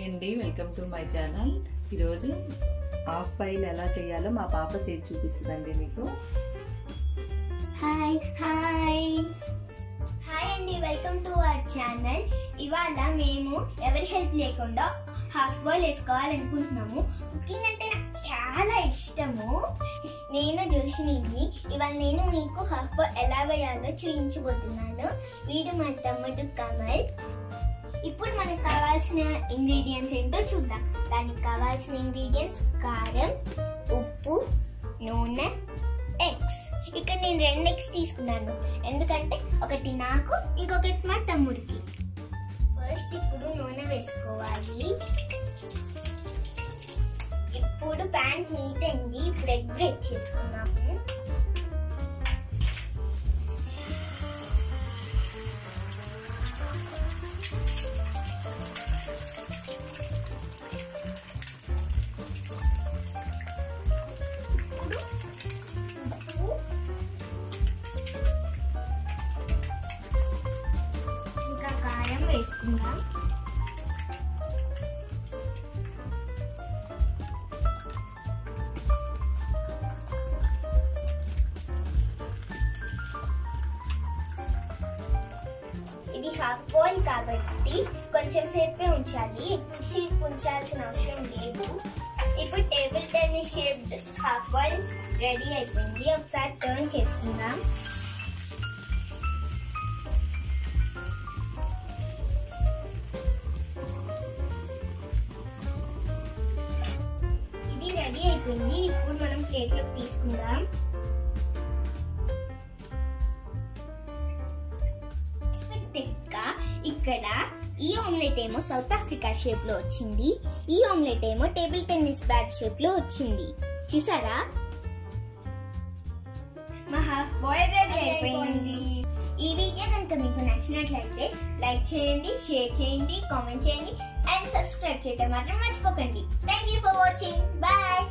అండి, welcome to my channel. ఈరోజు half boil ఎలా చేయాలో మా పాప చేసి చూపిస్తుందండి మీకు. హాయ్ అండి, వెల్కమ్ టు అవర్ ఛానల్. ఇవాళ మేము ఎవరి హెల్ప్ లేకుండా హాఫ్ బాయిల్ వేసుకోవాలనుకుంటున్నాము. కుకింగ్ అంటే నాకు చాలా ఇష్టము. నేను జోషినిని. ఇవాళ నేను మీకు హాఫ్ బాయిల్ ఎలా వేయాలో చూపించబోతున్నాను. వీడు మా తమ్ముడు కమల్. ఇప్పుడు మనకు కావాల్సిన ఇంగ్రీడియంట్స్ ఏంటో చూద్దాం. దానికి కావాల్సిన ఇంగ్రీడియంట్స్ కారం, ఉప్పు, నూనె, ఎగ్స్. ఇక్కడ నేను 2 ఎగ్స్ తీసుకున్నాను, ఎందుకంటే ఒకటి నాకు ఇంకొకటి మా తమ్ముడికి. ఫస్ట్ ఇప్పుడు నూనె వేసుకోవాలి. ఇప్పుడు ప్యాన్ హీట్ అయింది. ఇప్పుడు ఎగ్ బ్రేక్ చేసుకున్నాము. ఇంకా కారం వేసుకుందాం. ఇది హాఫ్ బాయిల్ కాబట్టి కొంచెం సేపే ఉంచాలి, ఎక్కువసేపు ఉంచాల్సిన అవసరం లేదు. ఇప్పుడు table tennis shaped half boil ready అయిపోయింది. ఒకసారి టర్న్ చేసుకుందాం. ఇది రెడీ అయిపోయింది. ఇప్పుడు మనం ప్లేట్లోకి తీసుకుందాం. ఇక్కడ ఈ ఆమ్లెట్ ఏమో సౌత్ ఆఫ్రికా షేప్ లో వచ్చింది, ఈ ఆమ్లెట్ ఏమో టేబుల్ టెన్నిస్ బ్యాట్ షేప్ లో వచ్చింది. చూసారా? మా హాఫ్ బాయిల్ రెడీ అయిపోయింది. ఈ వీడియో కనుక మీకు నచ్చినట్లయితే లైక్ చేయండి, షేర్ చేయండి, కామెంట్ చేయండి అండ్ సబ్స్క్రైబ్ చేయడం మాత్రం మర్చిపోకండి. Thank you for watching. Bye.